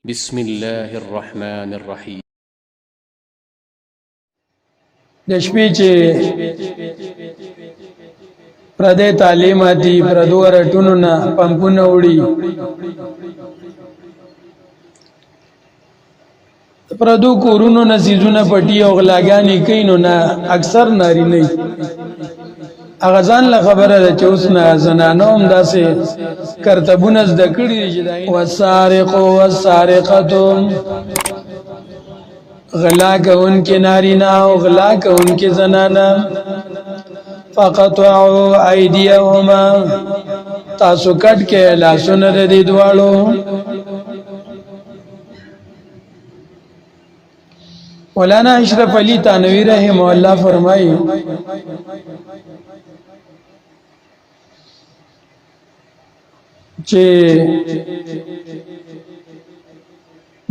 بسم الله الرحمن الرحيم. د شپې چې پردې تعلیماتي پردو رټونو نه پمپونه وړي پردو کورونو نه سيزونه پټي او غلاګانې کوي نو نه اکثر ناري نه هغه ځان له خبره ده چې اوس نه زنانو هم داسې کرتبونه زده کړي چې والسارق والسارقه غلا کون کے نارینا او غلا کون کے زنانا فقطعوا ایدیهما تاسو کټ کې لاسونه د دې دوالو مولانا اشرف علی تانوی رحمه الله فرمایي چې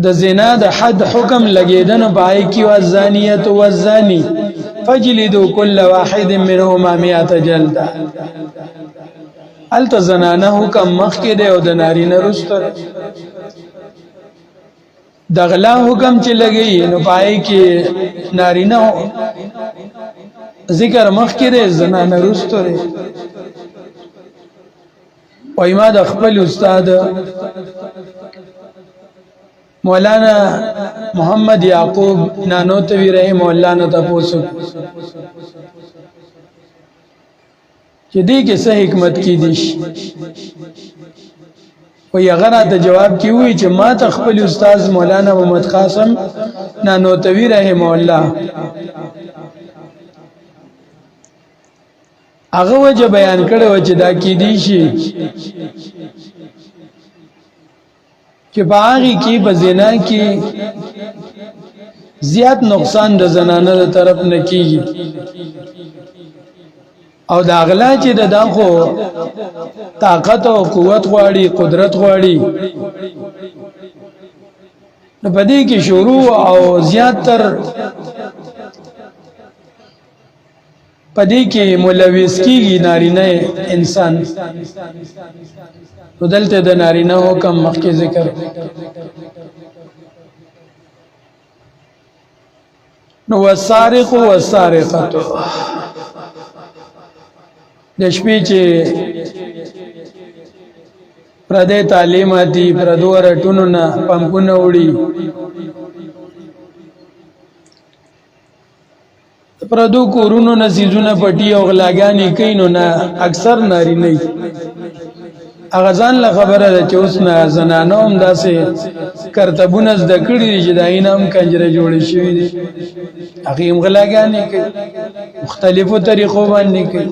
د زنا د حد حکم لګیدنه پای کی او زانیت او زانی فجلدوا كل واحد منهما 100 جلده الت زنانه حکم مخ کې دی او د نارینه رستر د غلا حکم چې لګی نو پای کې نارینه ذکر مخ کې دی زنانه رستر وای ما د خپل استاد مولانا محمد یعقوب نانوتوی رحم الله نه تاسو چې دې کې څه حکمت کې دي وی هغه راته جواب کې وی چې ما ته خپل استاد مولانا محمد قاسم نانوتوی رحم الله هغه وجه بیان کړو چې دا کې دي شي چې باغی کې بزنا کې زیات نقصان د زنانه تر طرف نه کیږي او دا غلا چې د دغه طاقت او قوت غواړي قدرت غواړي نو پدې کې شروع او زیات تر پدې کې ملوث کیږي نارینه انسان بدلته د نارینه حکم مخکې ذکر نو والسارق والسارقه د شپې چې پردې تعلیماتي پردو رټونو نه پمپونه وړي پردو کورونو نه سيزونه پټي او غلاګانې کوي نو نه اکثر ناري نه هغه ځان له خبره ده چې اوس نه زنانو هم داسې کرتبونه زده کړي چې د اینام کنجره جوړې شوي دي هغې هم غلاګانې کوي مختلفو طریقو باندې کوي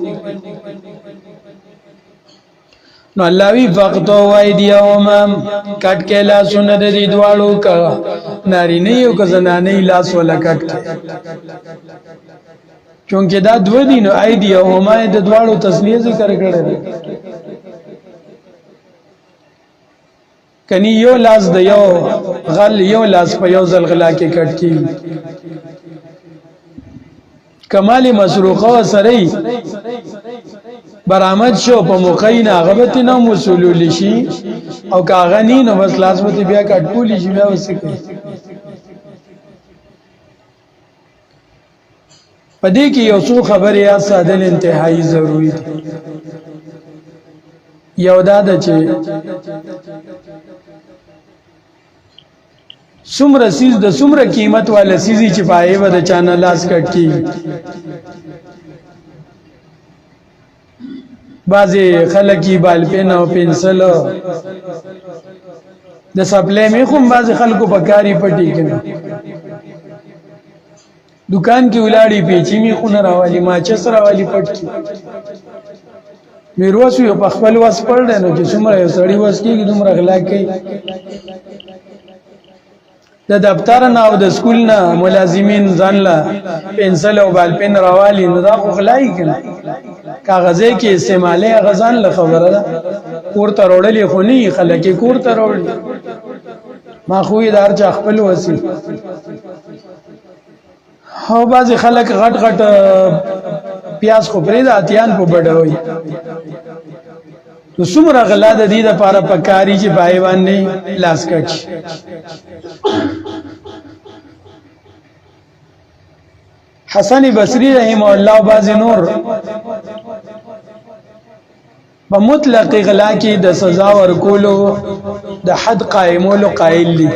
نو الله وی فقطعوا ایدیهما کټ کې لاسونه د دې دواړو کا نارینه یو که زنانه لاس ولا کټ چونکه دا دو دي نو ایدیهما د دواړو تسنیه ذکر کړل کني یو لاس د یو غل یو لاس په یو زلغلا کې کټ کی کمال مسروقه سره برآمد شو په موقعین غبت نو مسولول شي او کاغنی نو بس لاس وته بیا کټ کولی شي بیا وسکه پدې کې یو څو خبرې یا ساده انتهایی ضروری دي یو دا د چې څومره سیز د څومره قیمت والا سیزي چې پای و د چانه لاس کټ کی بعضی خلکی بال پین او پنسل د سپلې می خو بعضی خلکو په کاری پټی کړي دکان کې ولاړی پیچی می خو نه راوالي ما چس راوالي پټ کی میروس یو په خپل واس پړل نو چې څومره یو سړی واس کېږي دومره غلا کوي د دفتر نه او د سکول نه ملازمین ځان لا پنسل او بال پن راوالي نو دا خو غلای کړي کاغذې کې استعماله غزان له خبره ده کور ته وړلې خو نه خلک کور ته وړل ما خو یې دار چا خپل وسی هو بعضی خلک غټ غټ پیاز خو پرې د اتیان په بډوي نو څومره غلا د دې لپاره پکاري چې پای باندې لاس کټ حسن بصری رحمه الله او بعض نور په مطلق غلا کې د سزا ورکولو د حد قائمولو قائل دي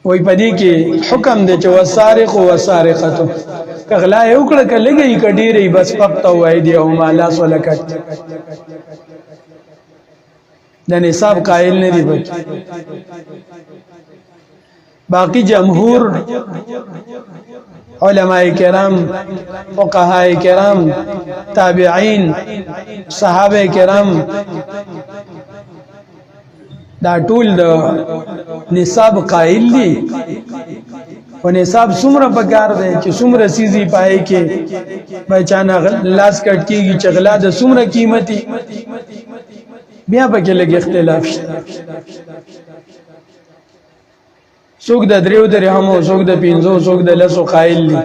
وای پدې کې حکم دی چې وسارق او وسارقته غلا یو کړه کلهږي کډيري بس فقط وای دی او مالا سولکت د نصاب قائل نه دی بچ باقی جمهور علماء کرام فقهاء کرام تابعین صحابه کرام دا ټول د نصاب قائل دي او نصاب څومره پکار دی چې څومره سيزي پای کې بچانا لاس کټ کیږي چغلا د څومره قیمتي بیا پکې لګ اختلاف شته څوک د دریو درهمو څوک د 500 څوک د 100 قائل دي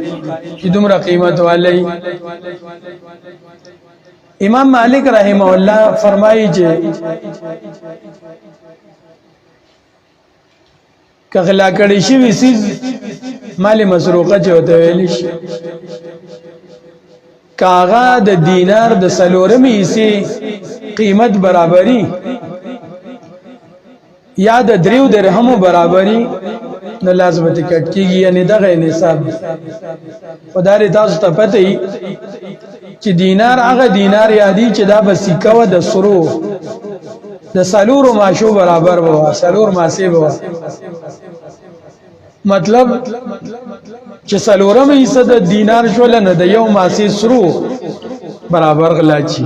چې دومره قیمت والی امام مالک رحمه الله فرمایي چې کغلا کړي شي وسیز مال مسروقه چوته ویل شي کاغه د دینار د سلورمې سي قیمت برابرۍ یا د دریو درهمو برابرۍ نو لازم ته کټ کیږي یعنی دغه نصاب خدای تاسو ته پته ای چې دینار هغه دینار یادی چې دا بسیکه و د سرو د سلور ماشو برابر وو سلور ماسه وو مطلب چې سلورم حصہ د دینار شول نه د یو ماسه سرو برابر غلا چی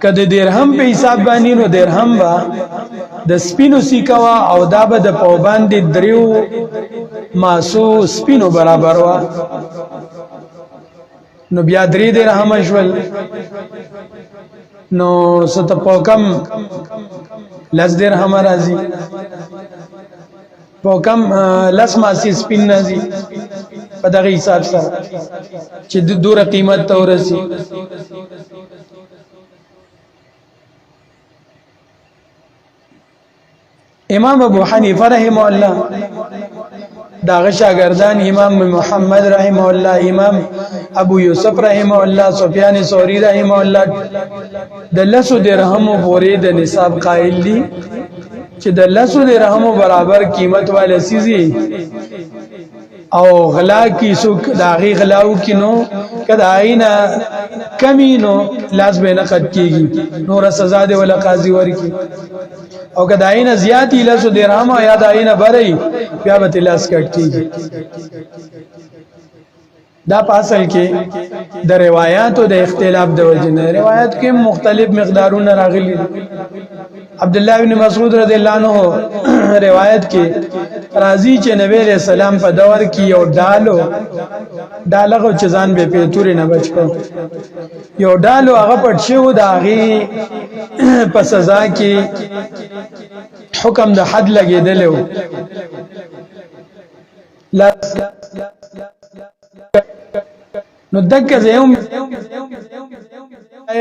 کده درهم په حساب باندې نو درهم با د سپینو سیکوا او دا به د پوباند دریو ماسو سپینو برابر وا نو بیا درې درهم شول نو ست پوکم لز درهم راځي پوکم لس ماسی سپین نازي په دغه حساب سره چې د دوره قیمت ته ورسي امام ابو حنیفه رحمه الله داغه شاگردان امام محمد رحمه الله امام ابو یوسف رحمه الله سفیان ثوری رحمه الله د لسو درهمو پورې د نصاب قائل دي چې د لسو درهمو برابر قیمت والے سيزي او غلا کی سوک داغي غلاو کینو کدا اینا کمینو لاس به نقد کیږي نور سزا دی ولا قاضي ورکی او کدا اینا زیاتی لسو درهم یا دا اینا بری بیا به لاس کټ کیږي دا پاسل کې د روایتو د اختلاف د وجنه روایت کې مختلف مقدارونه راغلي عبد الله ابن مسعود رضی الله عنه روایت کې راضی چې نبی رسول سلام په دور کې یو ډالغه چزان به پیتوري نه بچو یو ډالو هغه پټ شو داغي په سزا کې حکم د حد لګیدلو نو دغه زوم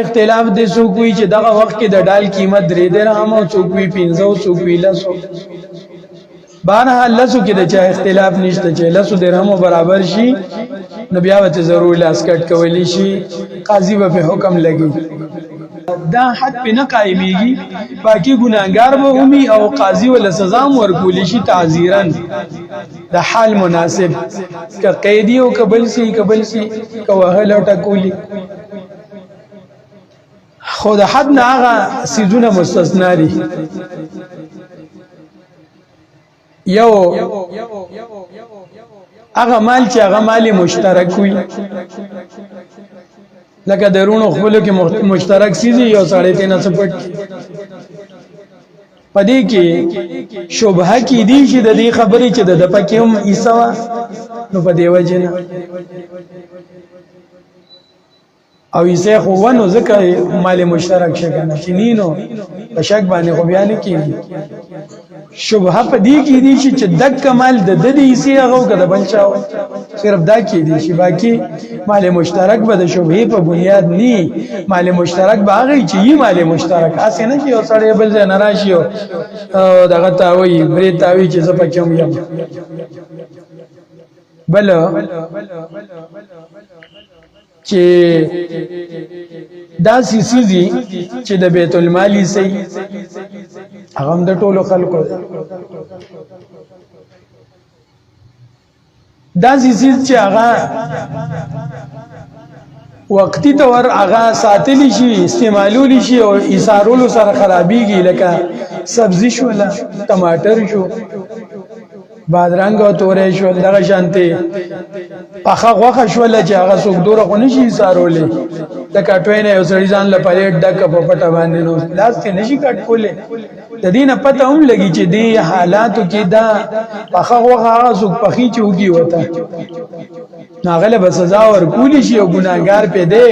اختلاف د سو کوئی چې دغه وخت کې د ډال قیمت 3 درهم او څوکوي 500 څوکوي 100 بهرحال لسو کې د چا اختلاف نشته چې لسو درهم برابر شي نو بیا به ضرور لاس کټ کولی شي قاضي به حکم لګي دا حد په نه قائميږي باقي ګناګار به همي او قاضي ول سزا ورکول شي تعذيرا د حال مناسب ک قیدی او قبل سي کوهل ټکولي خود حد نه هغه سيزونه مستثنا دي یو هغه مال چې هغه مال مشترک وي لکه درونو خپل کې مشترک سيزي یو 3.5 پټ پدې کې شوبه کې دي چې د دې خبرې چې د پکې هم ایسا نو په دې وجه نه او یې خو ونو ځکه مال مشترک شي کنه چې نینو په شک باندې خو بیا نه کیږي شبهه په دې کې دي چې دک کمال د دې حصے هغه کده بل چاو صرف دا کې دي چې باقي مال مشترک به د شبهه په بنیاد ني مال مشترک باغی چې یې مال مشترک اسې نه چې او سړی بل ځای نه راشي او دغه تاوي برې تاوي چې زه پکې یم بل چې دا سيسي چې د بیت المال سي هغه د ټولو خلکو دا سيسي چې هغه وقتی طور هغه ساتلی شي استعمالول شي او ایثارول سره خرابيږي لکه سبزی شو ولا ټماټر شو بادرنګ او تورې شو دغه شانته پخه غوخه شو چې هغه څوک دوره خو نشي سارولې د کټوینه یو سړي ځان له پلیټ ډک په پټه باندې نو لاس ته نشي کټ کولې د دې نه پته هم لګي چې دې حالاتو کې دا پخه غوخه هغه څوک پخې چوږي وته ناغله به سزا ورکول شي او ګناګار په دې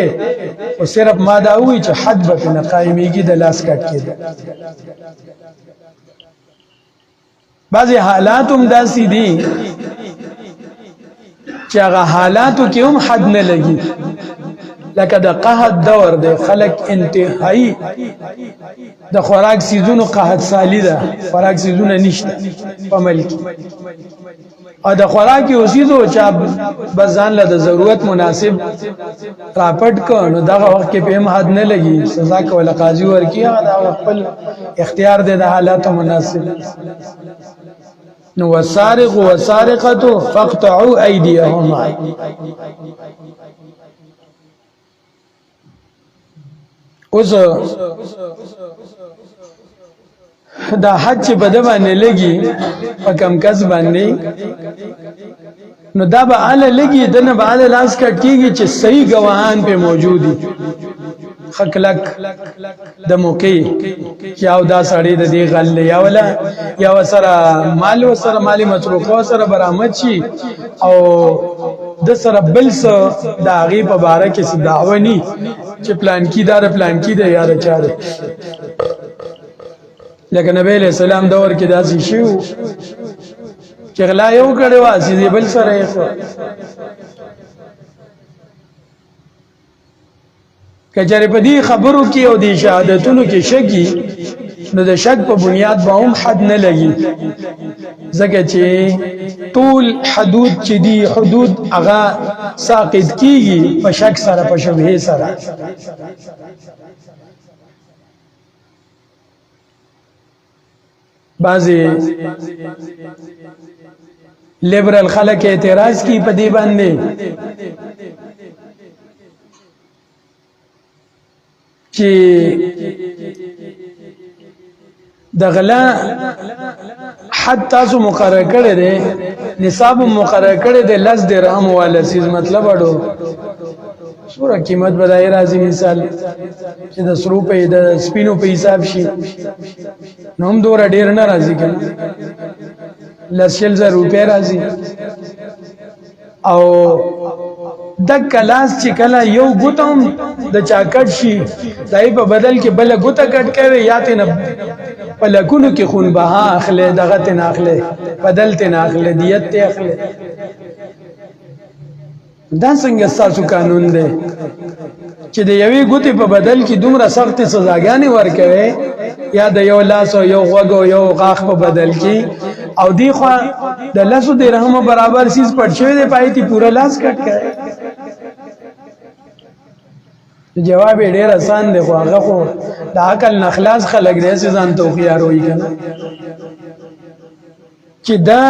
او صرف ما دا وی چې حد به نه قائميږي د لاس کټ کېده بعضی حالات هم داسې دي چې هغه حالاتو کې هم حد نه لګي لکه د قحط دور دی خلک انتهایی د خوراک سیزونو قحط سالی ده خوراک سیزونه نشته په ملک او د خوراک یو سیزو چې بزان له د ضرورت مناسب راپټ کو نو دغه وخت کې په حد نه لګي سزا کوله قاضي ورکی هغه خپل اختیار دی د حالاتو مناسب نو والسارق والسارقه فاقطعوا ايديهما اوس دا حج په د باندې لګي په کم کس باندې نو دا به اله لګي دنه به اله لاس کټ کیږي چې صحیح گواهان په موجودي خلق د موقع یاو دا سړی د دې غل یا ولا یا وسره مال وسره مالی مسروق وسره برآمد شي او د سره بل څه د هغه په باره کې څه دعوه ني چې پلان کې دار پلان کې دی یار چاره لکه نبی له سلام دور کې داسې شو چې غلا یو کړي واسي بل سره یې کچره په دې خبرو کې او د شهادتونو کې شکی نو د شک په بنیاد به هم حد نه لګي ځکه چې ټول حدود چې دي حدود هغه ساقط کیږي په شک سره په شبهه سره بعضی لیبرل خلک اعتراض کی په دې باندې چې د غلا حد تاسو مقرر کړی دی نصاب مقرر کړی دی 10 درهم والا سیز مطلب اړو سوره قیمت بدای راځي مثال چې د سرو په د سپینو په حساب شي نو هم دور ډیر نه راځي کنه 100,000 روپے راځي او د کلاس چې کله یو ګوتم د چاکټ شي دای په بدل کې بل ګوته کټ کوي یا ته په لکونو کې خون بها اخله دغه ته ناخله بدل ته ناخله دیت ته اخله دا څنګه تاسو قانون دی چې د یوې ګوتې په بدل کې دومره سخت سزاګانې ورکوي یا د یو لاس او یو غوږ او یو غاښ په بدل کې او دی خو د 100 درهم برابر سیز پټ شوی دی پایتي پورا لاس کټ کړي جواب ډیر آسان دی خو هغه خو د عقل نخلاص خلق دی ځان توخيار وای کنه چې دا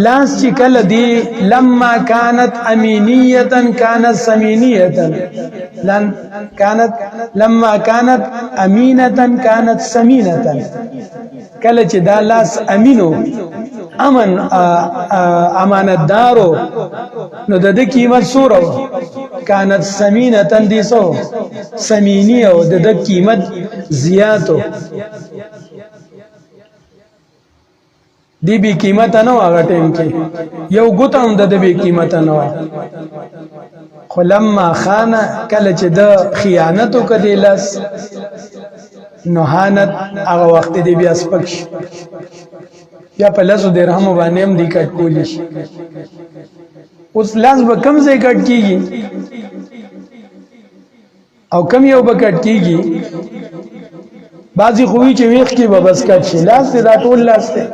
لاس چې کله دی لما كانت امینیه كانت سمینیه لما كانت امینه كانت سمینه کله چې دا لاس امینو امن امانتدارو نو د دې قیمت سورو كانت سمینه دي سو سمینیه او د دې قیمت زیاتو دی بی قیمت نه هغه ټیم کې یو ګوت هم د بی قیمت نه خو لما خانه کله چې د خیانت وکړي لاس نو هانت هغه وخت دی بیا سپک شي یا په لاسو درهم باندې هم دی کټ کولی شي اوس لاس به کم ځای کټ کیږي او کم یو به کټ کیږي بعضی خووی چې ویخ کې به بس کټ شي لاس دی دا ټول لاس دی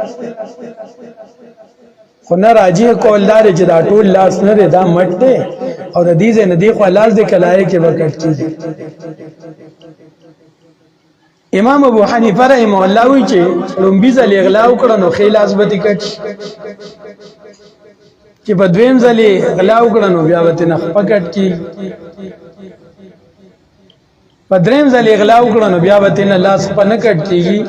خو نه راجع کول دار چې دا ټول لاس نه دی دا مټ دی او د دې نه دی خو لاس دی کلای کې به کټ کیږي امام ابو حنیفه رحمه الله وی چې لومبي ځل اغلا وکړه نو خلاص به کټ چې په دویم ځل اغلا وکړه نو بیا به نه پکټ کی په دریم ځل اغلا وکړه نو بیا به نه لاس په نه کټ کیږي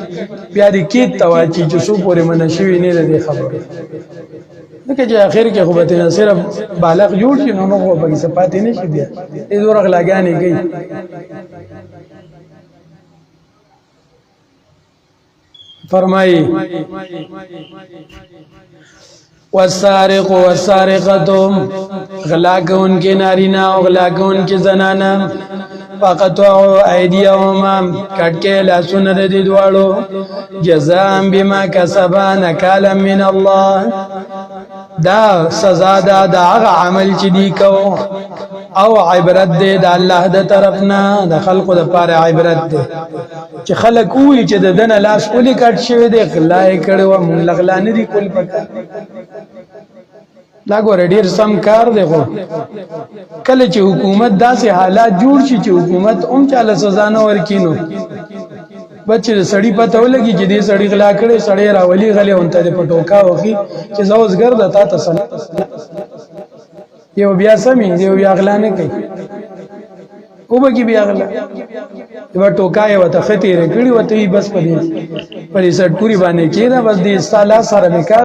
بیا دې کې تواچی چې سو پورې منشوي نه ده خبره دغه چې اخر کې خو به نه صرف بالغ جوړ شي نو نو به صفات نه شي بیا دې زور غلاګانې کوي فرمائی والسارق والسارقة غلاکون کے نارینا و غلاکون کے زنانا فقطعوا ایدیهما کٹ کے لاسون ردی دوارو جزاء بما کسبا نکالا من اللہ دا سزا دا آغا عمل چی دی کو او عبرت دے دا اللہ دا طرفنا دا خلق دا پار عبرت دے چې خلک وی چې د دنه لاس اولی کټ شوی دی غلای کړو مونږ لغلا نه دی کول پکا دا ګور ډیر سم کار دی خو کله چې حکومت داسې حالات جوړ شي چې حکومت چاله سزا نه ورکینو بچې سړی پته ولګي چې دې سړی غلا کړي سړی راولي غلې اونته د پټوکا وخی چې زوزګر د تا تسل یو بیا سمي یو بیا غلا نه کوي او بکی بیا غلا یو ټوکا یو ته خطیر کړي وته بس پدې سټ پوری باندې کېدا بس دې سالا سره